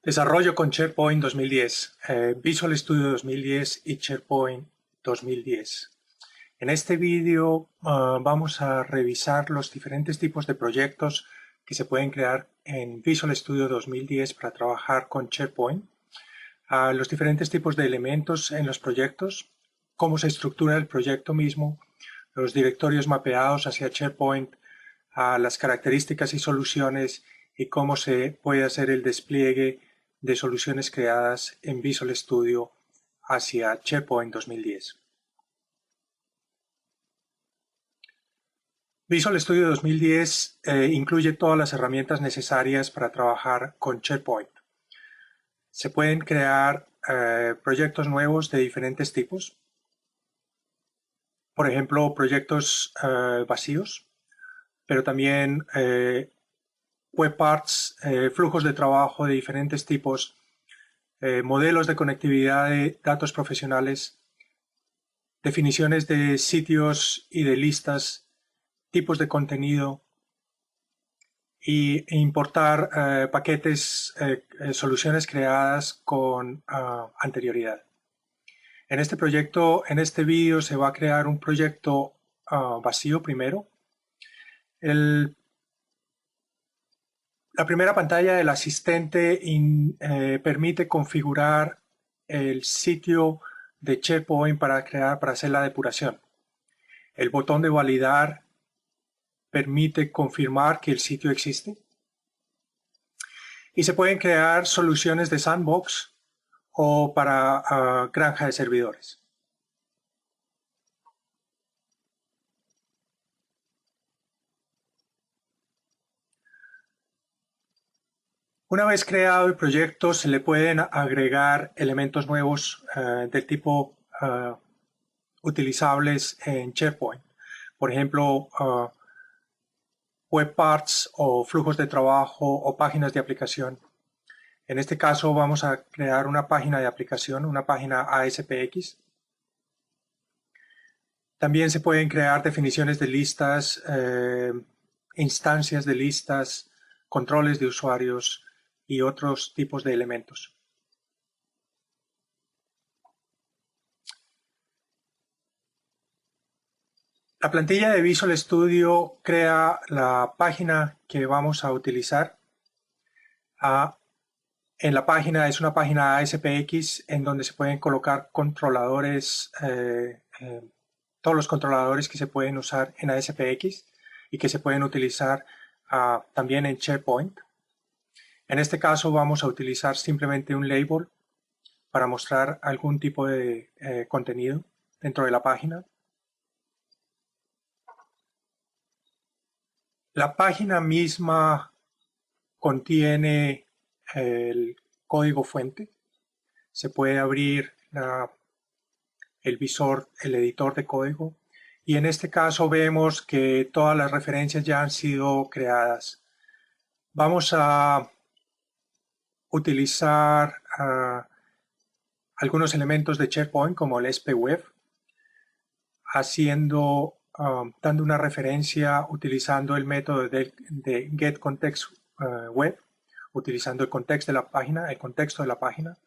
Desarrollo con SharePoint 2010, Visual Studio 2010 y SharePoint 2010. En este vídeo vamos a revisar los diferentes tipos de proyectos que se pueden crear en Visual Studio 2010 para trabajar con SharePoint, los diferentes tipos de elementos en los proyectos, cómo se estructura el proyecto mismo, los directorios mapeados hacia SharePoint, las características y soluciones y cómo se puede hacer el despliegue de soluciones creadas en Visual Studio hacia SharePoint 2010. Visual Studio 2010 incluye todas las herramientas necesarias para trabajar con SharePoint. Se pueden crear proyectos nuevos de diferentes tipos. Por ejemplo, proyectos vacíos, pero también web parts, flujos de trabajo de diferentes tipos, modelos de conectividad de datos profesionales, definiciones de sitios y de listas, tipos de contenido e importar paquetes, soluciones creadas con anterioridad. En este proyecto, en este vídeo se va a crear un proyecto vacío primero. La primera pantalla del asistente permite configurar el sitio de SharePoint para hacer la depuración. El botón de validar permite confirmar que el sitio existe. Y se pueden crear soluciones de sandbox o para granja de servidores. Una vez creado el proyecto, se le pueden agregar elementos nuevos del tipo utilizables en SharePoint. Por ejemplo, web parts o flujos de trabajo o páginas de aplicación. En este caso vamos a crear una página de aplicación, una página ASPX. También se pueden crear definiciones de listas, instancias de listas, controles de usuarios y otros tipos de elementos. La plantilla de Visual Studio crea la página que vamos a utilizar. En la página es una página ASPX en donde se pueden colocar controladores, todos los controladores que se pueden usar en ASPX y que se pueden utilizar también en SharePoint. En este caso vamos a utilizar simplemente un label para mostrar algún tipo de contenido dentro de la página. La página misma contiene el código fuente. Se puede abrir el visor, el editor de código. Y en este caso vemos que todas las referencias ya han sido creadas. Vamos a utilizar algunos elementos de SharePoint como el SPWeb, dando una referencia utilizando el método de getContextWeb, utilizando el contexto de la página.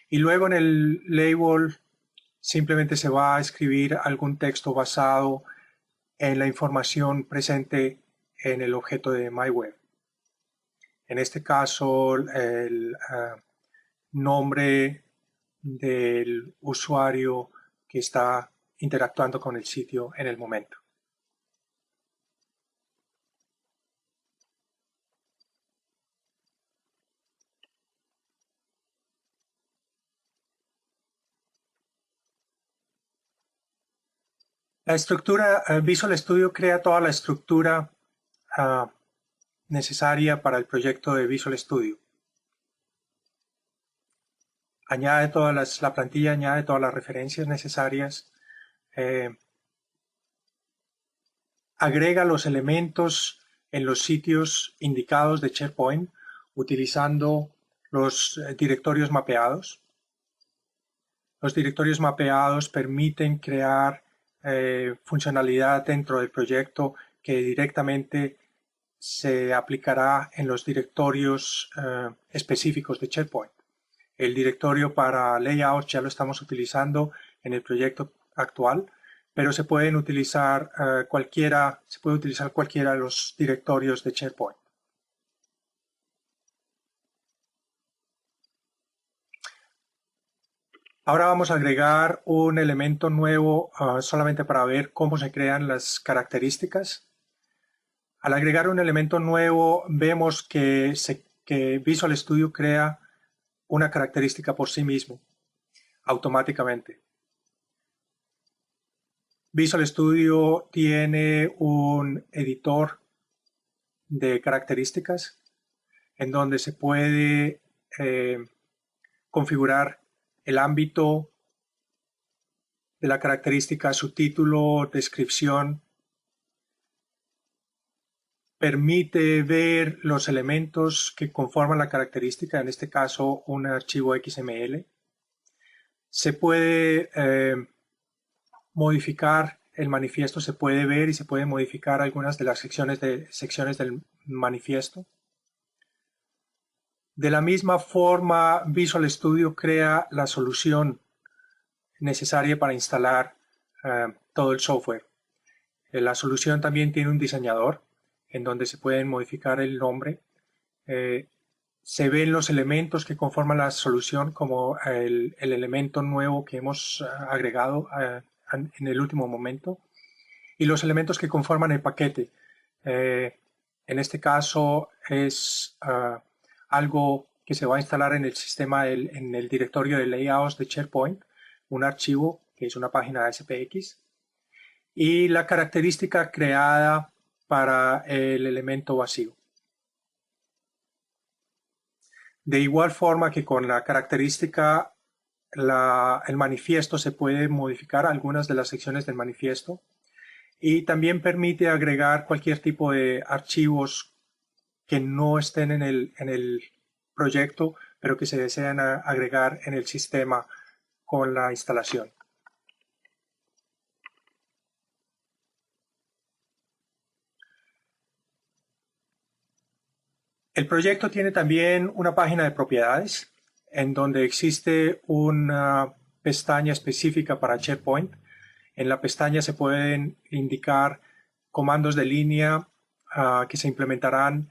Y luego en el label simplemente se va a escribir algún texto basado en la información presente en el objeto de MyWeb. En este caso, el nombre del usuario que está interactuando con el sitio en el momento. La estructura, Visual Studio crea toda la estructura necesaria para el proyecto de Visual Studio. La plantilla añade todas las referencias necesarias, agrega los elementos en los sitios indicados de SharePoint utilizando los directorios mapeados. Los directorios mapeados permiten crear funcionalidad dentro del proyecto que directamente se aplicará en los directorios específicos de SharePoint. El directorio para layouts ya lo estamos utilizando en el proyecto actual, pero se puede utilizar cualquiera de los directorios de SharePoint. Ahora vamos a agregar un elemento nuevo solamente para ver cómo se crean las características. Al agregar un elemento nuevo, vemos que Visual Studio crea una característica por sí mismo, automáticamente. Visual Studio tiene un editor de características en donde se puede configurar el ámbito de la característica, su título, descripción. Permite ver los elementos que conforman la característica, en este caso un archivo XML. Se puede modificar el manifiesto, se puede ver y se puede modificar algunas de las secciones del manifiesto. De la misma forma, Visual Studio crea la solución necesaria para instalar todo el software. La solución también tiene un diseñador en donde se pueden modificar el nombre. Se ven los elementos que conforman la solución como el elemento nuevo que hemos agregado en el último momento y los elementos que conforman el paquete. En este caso es algo que se va a instalar en el sistema, en el directorio de layouts de SharePoint, un archivo que es una página SPX, y la característica creada para el elemento vacío. De igual forma que con la característica, el manifiesto se puede modificar algunas de las secciones del manifiesto y también permite agregar cualquier tipo de archivos que no estén en el proyecto, pero que se desean agregar en el sistema con la instalación. El proyecto tiene también una página de propiedades en donde existe una pestaña específica para SharePoint. En la pestaña se pueden indicar comandos de línea que se implementarán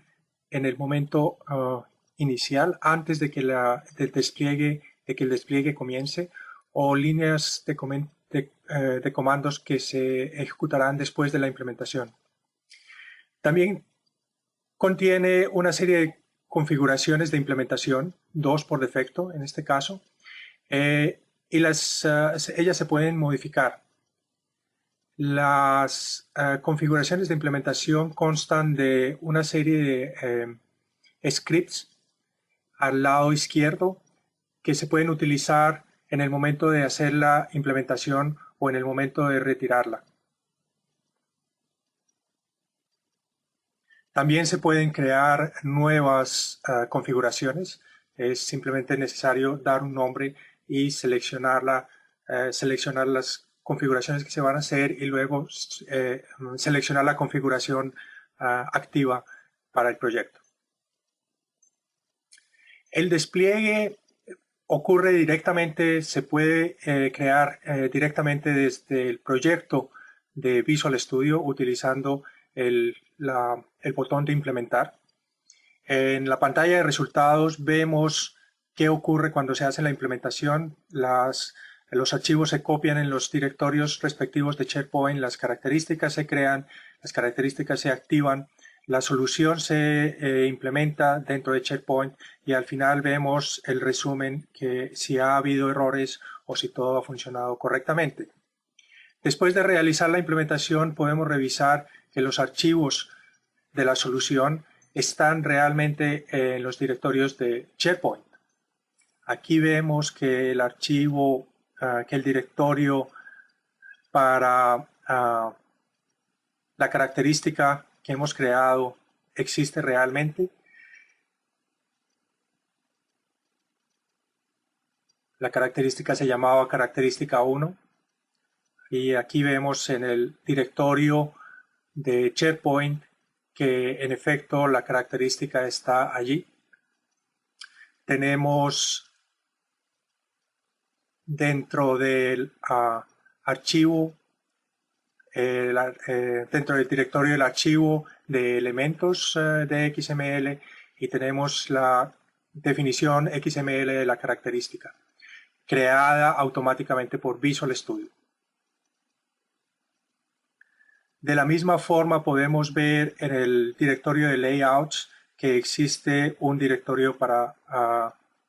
en el momento inicial, antes de que el despliegue comience, o líneas de comandos que se ejecutarán después de la implementación. También contiene una serie de configuraciones de implementación, 2 por defecto en este caso, y ellas se pueden modificar. Las configuraciones de implementación constan de una serie de scripts al lado izquierdo que se pueden utilizar en el momento de hacer la implementación o en el momento de retirarla. También se pueden crear nuevas configuraciones. Es simplemente necesario dar un nombre y seleccionar las configuraciones que se van a hacer y luego seleccionar la configuración activa para el proyecto. El despliegue ocurre directamente, se puede crear directamente desde el proyecto de Visual Studio utilizando el botón de implementar. En la pantalla de resultados vemos qué ocurre cuando se hace la implementación. Los archivos se copian en los directorios respectivos de SharePoint, las características se crean, las características se activan, la solución se implementa dentro de SharePoint y al final vemos el resumen, que si ha habido errores o si todo ha funcionado correctamente. Después de realizar la implementación podemos revisar que los archivos de la solución están realmente en los directorios de SharePoint. Aquí vemos que el archivo, que el directorio para la característica que hemos creado existe realmente. La característica se llamaba característica 1 y aquí vemos en el directorio de SharePoint que en efecto la característica está allí. Tenemos dentro del archivo, dentro del directorio del archivo de elementos de XML, y tenemos la definición XML de la característica, creada automáticamente por Visual Studio. De la misma forma podemos ver en el directorio de layouts que existe un directorio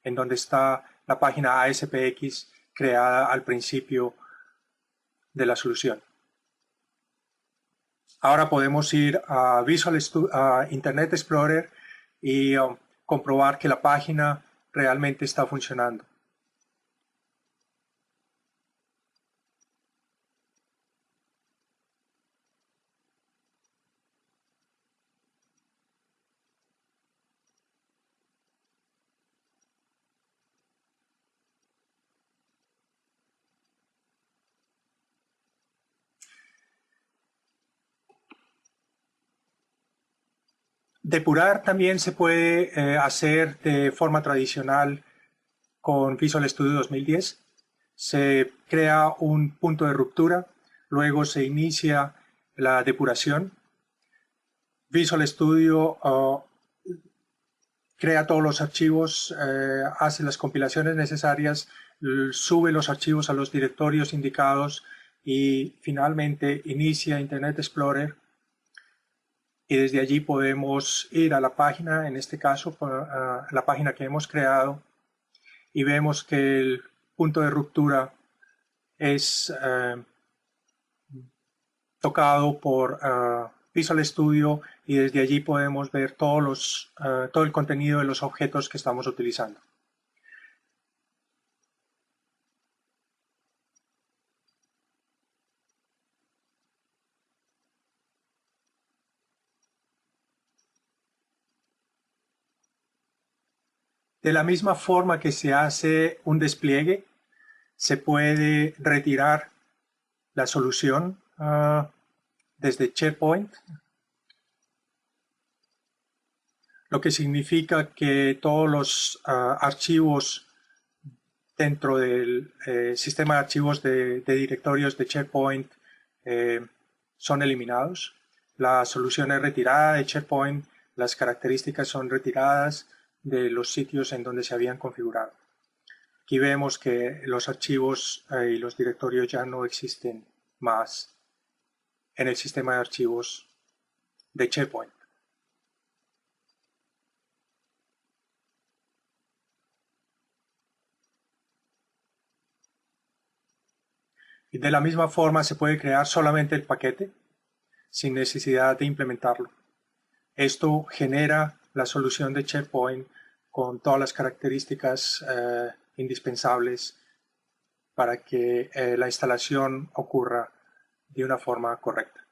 en donde está la página ASPX creada al principio de la solución. Ahora podemos ir a Internet Explorer y comprobar que la página realmente está funcionando. Depurar también se puede hacer de forma tradicional con Visual Studio 2010. Se crea un punto de ruptura, luego se inicia la depuración. Visual Studio crea todos los archivos, hace las compilaciones necesarias, sube los archivos a los directorios indicados y finalmente inicia Internet Explorer. Y desde allí podemos ir a la página, en este caso a la página que hemos creado, y vemos que el punto de ruptura es tocado por Visual Studio, y desde allí podemos ver todo el contenido de los objetos que estamos utilizando. De la misma forma que se hace un despliegue, se puede retirar la solución desde SharePoint, lo que significa que todos los archivos dentro del sistema de archivos de directorios de SharePoint son eliminados. La solución es retirada de SharePoint, las características son retiradas de los sitios en donde se habían configurado. Aquí vemos que los archivos y los directorios ya no existen más en el sistema de archivos de SharePoint. Y de la misma forma se puede crear solamente el paquete sin necesidad de implementarlo. Esto genera la solución de SharePoint con todas las características indispensables para que la instalación ocurra de una forma correcta.